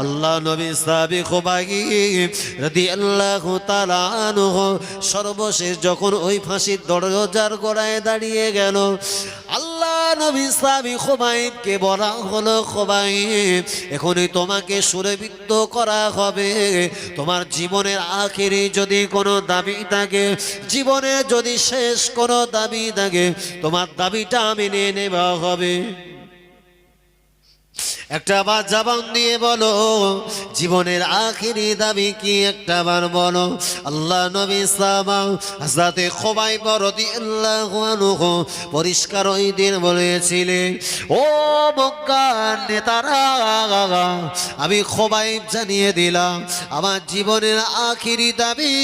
আল্লাহ নবী সাহাবী খুবাইব রাদিয়াল্লাহু তাআলা আনহু সর্বশেষ যখন ওই ফাঁসির দরজার গোড়ায় দাঁড়িয়ে গেল, আল্লাহ নবী সাহাবী খুবাইবকে বলা হলো, খুবাইব এখনই তোমাকে সুরবিদ্ধ করা হবে। তোমার জীবনের আখেরি যদি কোনো দাবি থাকে, জীবনে যদি শেষ কোনো দাবি থাকে, তোমার দাবিটা মেনে নেওয়া হবে। একটা বার জবান দিয়ে বলো, জীবনের আখেরি দাবি কি? একটা বার বলো। আল্লাহ নবী সাহাবা হযরতে খুবাইব রাদিয়াল্লাহু আনহু পরিষ্কার ওই দিন বলেছিলেন, ও মক্কার নেতারা, আমি খুবাইব জানিয়ে দিলাম আমার জীবনের আখেরি দাবি,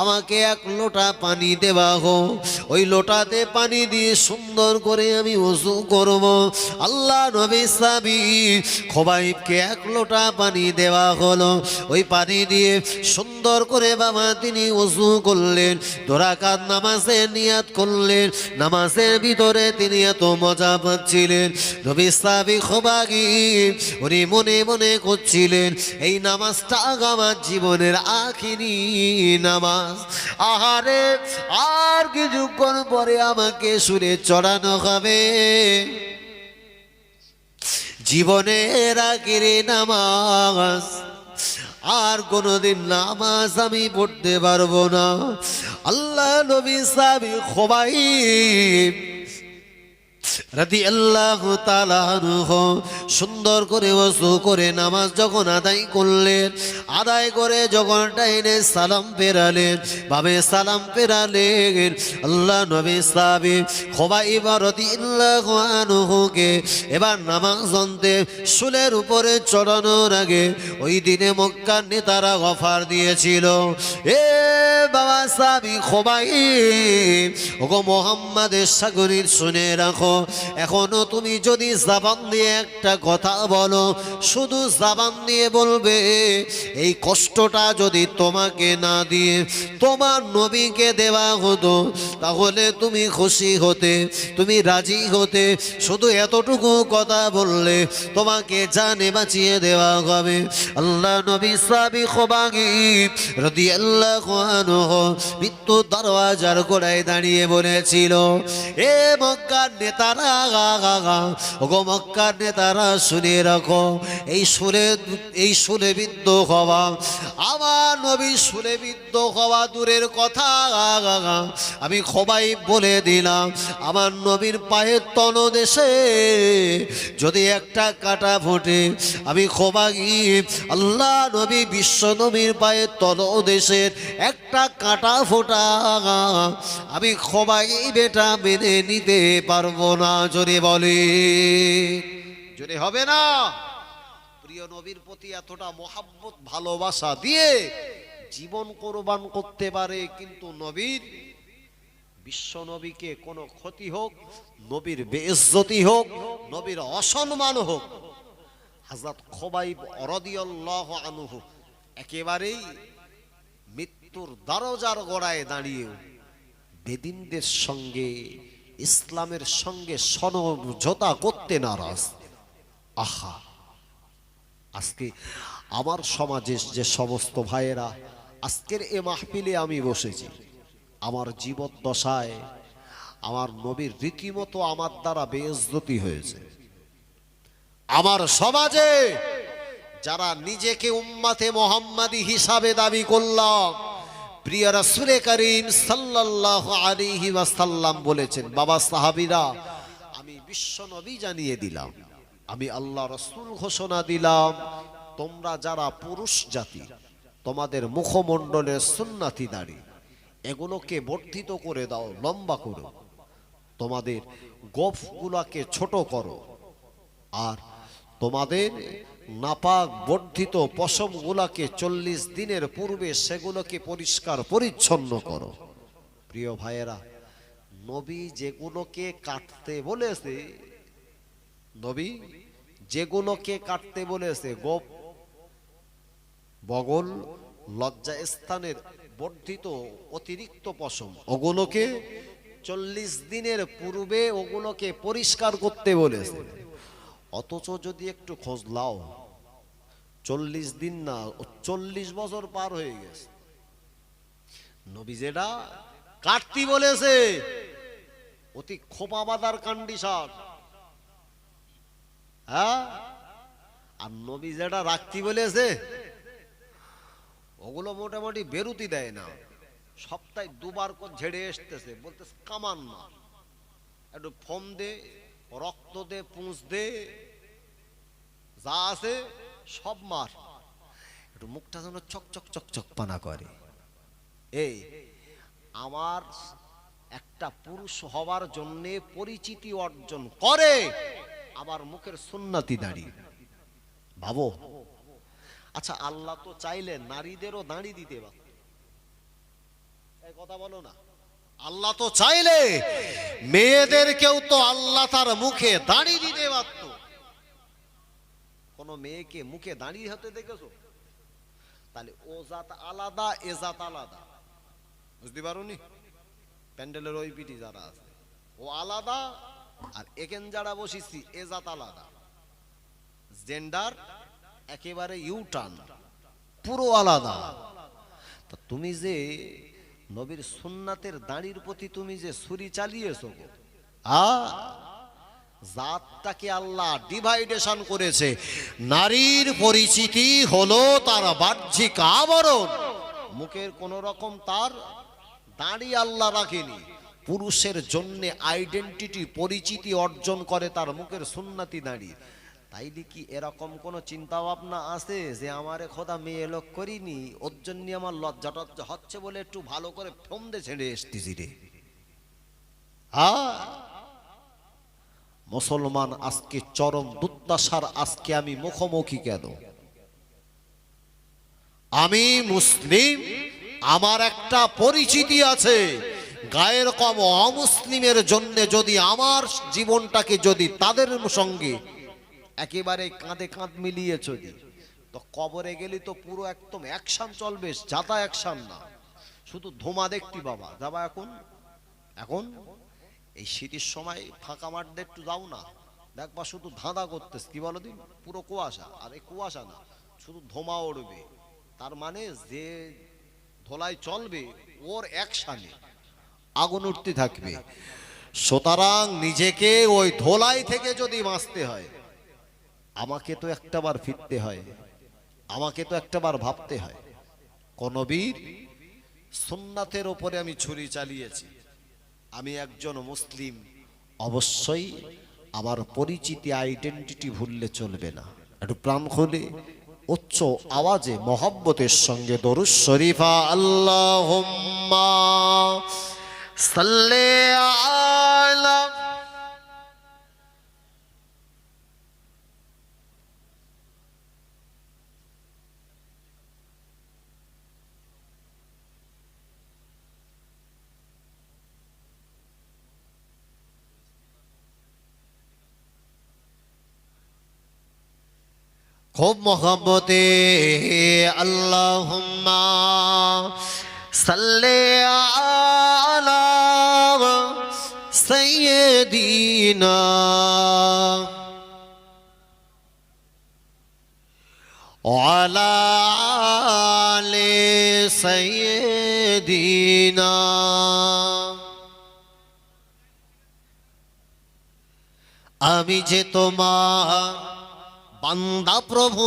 আমাকে এক লোটা পানি দেওয়া হোক। ওই লোটাতে পানি দিয়ে সুন্দর করে আমি ওযু করব। আল্লাহ নবী সাহাবী খুবাইবকে এক লোটা পানি দেওয়া হলো। ওই পানি দিয়ে সুন্দর করে বাবা তিনি ওযু করলেন, 2 রাকাত নামাজের নিয়াত করলেন। নামাজের ভিতরে তিনি এত মজা পাচ্ছিলেন, নবী সাহাবী খুবাইব উনি মনে মনে করছিলেন, এই নামাজটা আমার জীবনের আখেরি নামাজ। আহারে, আর কিছুক্ষণ পরে আমাকে সুরে চড়ানো হবে। জীবনের আখেরি নামাজ, আর কোনদিন নামাজ আমি পড়তে পারবো না। আল্লাহ নবী সাহাবী খুবাইব রাদিয়াল্লাহু তাআলা আনহু সুন্দর করে ওযু করে নামাজ যখন আদায় করলেন, আদায় করে যখন ডাইনে সালাম ফেরালেন, বামে সালাম ফেরালেন, আল্লাহ নবী সাহাবী খুবাইব রাদিয়াল্লাহু আনহুকে এবার নামাজ অন্তে শুলের উপরে চড়ানোর আগে ওই দিনে মক্কার নেতারা অফার দিয়েছিল, এ বাবা সাহাবী খুবাইব, ওগো মুহাম্মাদের সাগরীর শুনে রাখো, এখনো তুমি যদি জবান দিয়ে একটা কথা বলো, শুধু জবান দিয়ে বলবে, এই কষ্টটা যদি তোমাকে না দিয়ে তোমার নবীকে দেওয়া হতো, তাহলে তুমি খুশি হতে, তুমি রাজি হতে। শুধু এতটুকু কথা বললে তোমাকে জানে বাঁচিয়ে দেওয়া হবে। আল্লাহ নবী সাহাবী খুবাইব রাদিয়াল্লাহু আনহু মৃত্যু দরওয়াজার গোড়ায় দাঁড়িয়ে বলেছিল, এ মক্কার নেতারা, ওগো মক্কার নেতারা শুনে রাখো, এই সুরে বিদ্ধ হওয়া, আমার নবী সুরে বিদ্ধ হওয়া দূরের কথা, আমি খুবাইব বলে দিলাম, আমার নবীর পায়ের তলদেশে যদি একটা কাঁটা ফোটে, আমি খুবাইব আল্লাহ নবী বিশ্ব নবীর পায়ের তলদেশের একটা কাঁটা ফোটা আমি খুবাইব এটা মেনে নিতে পারবো না। জোরে বলে, জোরে হবে না? প্রিয় নবীর প্রতি এতটা মহাব্বত ভালোবাসা দিয়ে জীবন কোরবান করতে পারে, কিন্তু নবীর বিশ্ব নবীকে কোনো ক্ষতি হোক, নবীর বেইজ্জতি হোক, নবীর অসম্মান হোক, হযরত খুবাইব রাদিয়াল্লাহু আনহু একেবারেই মৃত্যুর দরজার গোড়ায় দাঁড়িয়ে বেদিনদের সঙ্গে, ইসলামের সঙ্গে সমঝোতা করতে নারাজ। আহা, আজকে আমার সমাজে যে সমস্ত ভাইয়েরা আজকের এ মাহফিলে আমি বসেছি, আমার জীবদ্দশায় আমার নবীর রীতিমতো আমার দ্বারা বেইজ্জতি হয়েছে। আমার সমাজে যারা নিজেকে উম্মতে মুহাম্মাদি হিসাবে দাবি করলাম, প্রিয় রাসূল করিম সাল্লাল্লাহু আলাইহি ওয়াসাল্লাম বলেছেন, বাবা সাহাবীরা, আমি বিশ্ব নবী জানিয়ে দিলাম, আমি আল্লাহ রাসূল ঘোষণা দিলাম, তোমরা যারা পুরুষ জাতি, তোমাদের মুখমণ্ডলের সুন্নতি দাড়ি এগুলোকে বর্ধিত করে দাও, লম্বা করো, তোমাদের গোফগুলোকে ছোট করো, আর তোমাদের নাপাক বর্ধিত পশমগুলোকে 40 দিনের পূর্বে সেগুলোকে পরিষ্কার পরিচ্ছন্ন করো। প্রিয় ভাইয়েরা, নবী যেগুলোকে কাটতে বলেছে, নবী যেগুলোকে কাটতে বলেছে, গোপ, বগল, লজ্জা স্থানের বর্ধিত অতিরিক্ত পশম, ওগুলোকে 40 দিনের পূর্বে ওগুলোকে পরিষ্কার করতে বলেছে। অথচ যদি একটু খোঁজ লাও, 40 দিন না, 40 বছর পার হয়ে গেছে। নবী যেটা কাটতি বলেছে অতি খোপা বাঁধার কন্ডিশন, হ্যাঁ, আর নবী যেটা রাখতি বলেছে ওগুলো মোটামুটি বেরুতি দেয় না, সপ্তাহে 2 বার করে ঝেড়ে আসতেছে, বলতেছে কামান মার, একটু ফোম দে, রক্ত দে, পুঁজ দে, যা আছে সব মার, একটু মুখটা যেন চকচক চকচক পানা করে। এই আমার একটা পুরুষ হওয়ার জন্য পরিচিতি অর্জন করে আবার মুখের সুন্নতি দাড়ি। ভাবো, আচ্ছা আল্লাহ তো চাইলে নারীদেরও দাড়ি দিতে পারত, এই কথা বলো না, আল্লাহ তো চাইলে মেয়েদেরকেও তো আল্লাহ তার মুখে দাড়ি দিতে পারত। কোন মেয়েকে মুখে দাড়ি হতে দেখেছো? তাহলে ও জাত আলাদা, এ জাত আলাদা, বুঝতে পারোনি? প্যান্ডেলের ওই পিটি যারা আছে ও আলাদা, আর এখান যারা বসেছি এ জাত আলাদা, জেন্ডার একেবারে ইউটার্ন, পুরো আলাদা। তা তুমি যে নবীর সুন্নাতের দাড়ির প্রতি তুমি যে ছুরি চালিয়েছো, জাতটাকে আল্লাহ ডিভাইডেশন করেছে। নারীর পরিচিতি হলো তার বাহ্যিক আবরণ, মুখের কোন রকম তার দাড়ি আল্লাহ রাখেনি। পুরুষের জন্য আইডেন্টিটি, পরিচিতি অর্জন করে তার মুখের সুন্নতি দাড়ি। তাইলে কি এরকম কোন চিন্তা ভাবনা আছে যে আমারে খোদা মেয়ে লোক করিনি, ওর জন্য আমার লজ্জাটা হচ্ছে বলে একটু ভালো করে ফোমদে ছেড়ে এসতেছি রে? মুসলমান আজকে চরম দুর্দশার আজকে আমি মুখোমুখি কেন? আমি মুসলিম, আমার একটা পরিচিতি আছে, গায়ের কম অমুসলিমের জন্য যদি আমার জীবনটাকে যদি তাদের সঙ্গে একেবারে কাঁধে কাঁধ মিলিয়ে চলি, তো কবরে গেলি তো পুরো একদম অ্যাকশন চলবে, যাতা অ্যাকশন না, শুধু ধোঁয়া দেখতি বাবা যাবা। এখন এই শীতের সময় ফাঁকা মাঠ দিয়ে একটু যাও না, দেখবা শুধু ধাঁধা করতেছ, কি বলো দিন, পুরো কুয়াশা, আর এই কুয়াশা না, শুধু ধোঁয়া উড়বে, তার মানে যে ধোলাই চলবে ওর অ্যাকশনে আগুন উঠতে থাকবে। সুতরাং নিজেকে ওই ধোলাই থেকে যদি বাঁচতে হয়, আমাকে তো একটাবার ফিরতে হয়, আমাকে তো একটাবার ভাবতে হয়, কোন বীর সুন্নাতের উপরে আমি ছুরি চালিয়েছি, আমি একজন মুসলিম, অবশ্যই আমার পরিচিতি, আইডেন্টিটি ভুললে চলবে না। একটু প্রাণ খুলে উচ্চ আওয়াজে মহব্বতের সঙ্গে দরুদ শরীফা আল্লাহুম্মা সাল্লি আলা খুব মহব্বতে আল্লাহুম্মা সাল্লি আলা সাইয়্যিদিনা ওয়া আলা আলি সাইয়্যিদিনা। আমি যে তোমার বান্দা প্রভু,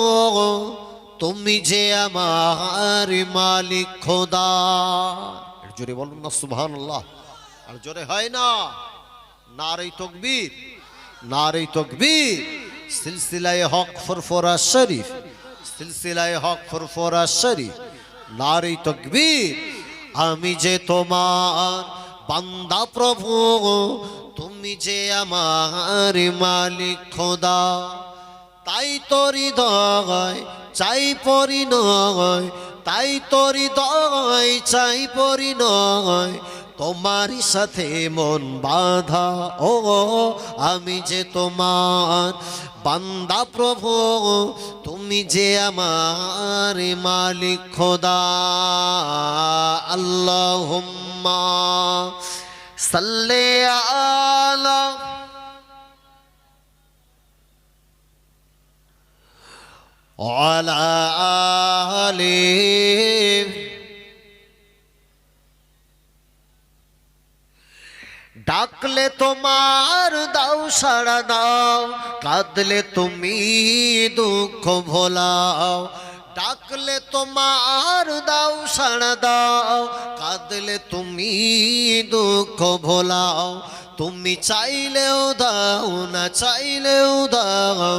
তুমি যে আমার মালিক খোদা। জোরে বলুন না সুবহানাল্লাহ। আর জোরে হয় না? নারে তাকবীর, নারে তাকবীর। সিলসিলায়ে হক ফুরফুরা শরীফ, সিলসিলায়ে হক ফুরফুরা শরীফ, নারে তাকবীর। আমি যে তোমার বান্দা প্রভু, তুমি যে আমার মালিক খোদা। তাই তোর হৃদয় চাই পরিণয়, তাই তোর হৃদয় চাই পরিণয়, তোমারই সাথে মন বাঁধা। ও আমি যে তোমার বান্দা প্রভু, তুমি যে আমার মালিক খোদা। আল্লাহুম্মা সাল্লি আলা ওয়ালা আলি ডাকলে তোমার দাও সাড়া দাও, কাঁদলে তুমি দুঃখ ভোলাও। ডাকলে তোমার দাও সাড়া দাও, কাঁদলে তুমি দুঃখ ভোলাও। তুমি চাইলেও দাও না চাইলেও দাও,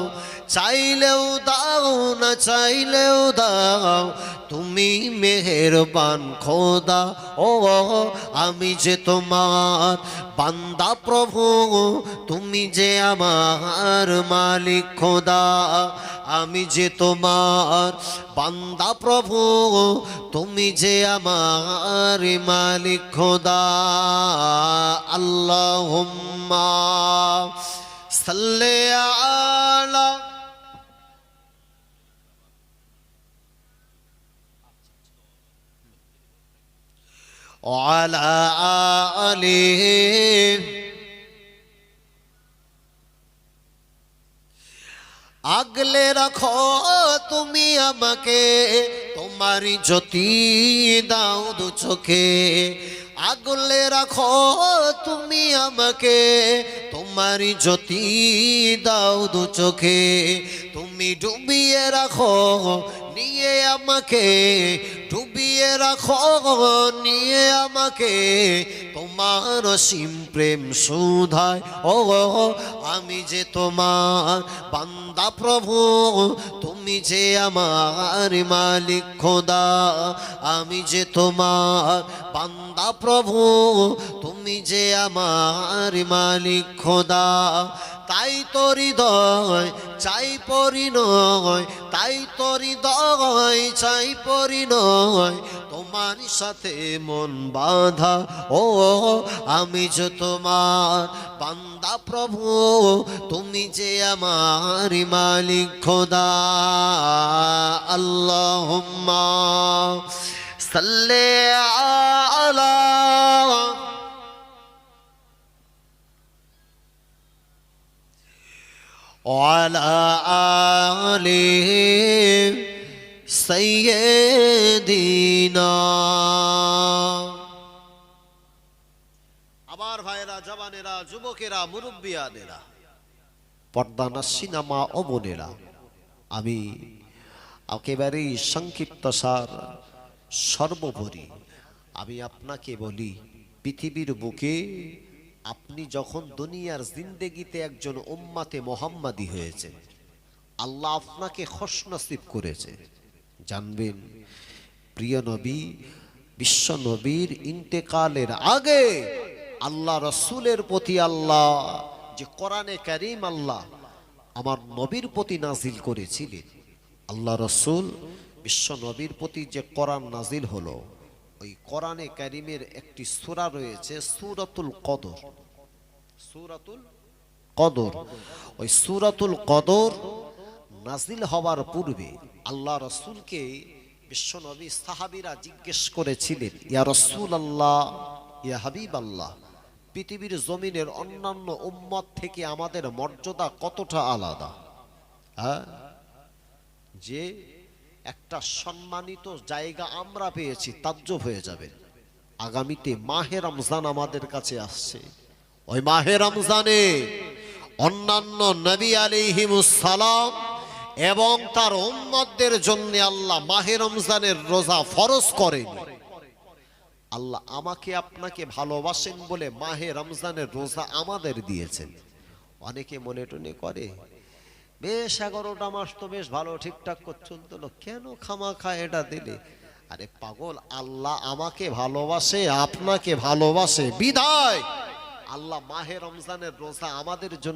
চাইলেও দাও না চাইলেও দাও। তুমি মেহেরবান খোদা, ও আমি যে তোমার বান্দা প্রভু, তুমি যে আমার মালিক খোদা। আমি যে তোমার বান্দা প্রভু, তুমি যে আমার মালিক খোদা। আল্লাহুম্মা সাল্লি আলা ওয়ালা আলিহি আগলে রাখো তুমি আমাকে, তোমারই জ্যোতি দাও দু চোখে। আগলে রাখো তুমি আমাকে, তোমারই জ্যোতি দাও দু চোখে। তুমি ডুবিয়ে রাখো নিয়ে আমাকে, ডুবিয়ে রাখো নিয়ে আমাকে তোমার অসীম প্রেম সুধায়। ও আমি যে তোমার বান্দা প্রভু, তুমি যে আমার মালিক খোদা। আমি যে তোমার বান্দা প্রভু, তুমি যে আমার মালিক খোদা। তাই তো হৃদয় চাই পরিণয়, তাই তো হৃদয় চাই পরিণয়, তোমার সাথে মন বাঁধা। ও আমি যে তোমার বান্দা প্রভু, তুমি যে আমার মালিক খোদা। আল্লাহুম্মা সাল্লি আলা ওয়ালা আলিহি সাইয়্যিদিনা। আবার ভাইরা, জওয়ানেরা, যুবকেরা, মুরব্বিয়ানেরা, পর্দানাশীনা মা ও বোনেরা, আমি একেবারেই সংক্ষিপ্ত সার সর্বোপরি আমি আপনাকে বলি, পৃথিবীর বুকে আপনি যখন দুনিয়ার জিন্দেগিতে একজন উম্মাতে মোহাম্মদী হয়েছে, আল্লাহ আপনাকে খুশনসিব করেছে। জানবেন, প্রিয় নবী বিশ্ব নবীর ইন্তেকালের আগে আল্লাহ রসুলের প্রতি আল্লাহ যে কোরআনে কারীম আল্লাহ আমার নবীর প্রতি নাজিল করেছিলেন, আল্লাহ রসুল বিশ্ব নবীর প্রতি যে কোরআন নাজিল হলো, ওই কোরআনে কারীমের একটি সূরা রয়েছে সূরাতুল কদর। সূরাতুল কদর, ওই সূরাতুল কদর নাজিল হওয়ার পূর্বে আল্লাহ রসুলকে বিশ্বনবী সাহাবীরা জিজ্ঞেস করেছিলেন, ইয়া রাসূলুল্লাহ, ইয়া হাবিবাল্লাহ, পৃথিবীর জমিনের অন্যান্য উম্মত থেকে আমাদের মর্যাদা কতটা আলাদা? হ্যাঁ, যে একটা সম্মানিত জায়গা আমরা পেয়েছি, তাজ্জব হয়ে যাবে। আগামীতে মাহে রমজান আমাদের কাছে আসছে। ওই মাহে রমজানে অন্যান্য নবী আলাইহিমুস সালাম এবং তার উম্মতদের জন্য আল্লাহ মাহে রমজানের রোজা ফরজ করেন। আল্লাহ আমাকে আপনাকে ভালোবাসেন বলে মাহে রমজানের রোজা আমাদের দিয়েছেন। অনেকে মনে টনে করে, বেশ 11টা মাস তো বেশ ভালো ঠিকঠাক চলছিল, কেন খামাখা এটা দিলে? আরে পাগল, আল্লাহ আমাকে ভালোবাসে, আপনাকে ভালোবাসে বিধায় আল্লাহ মাহে রমজানের রোজা আমাদের জন্য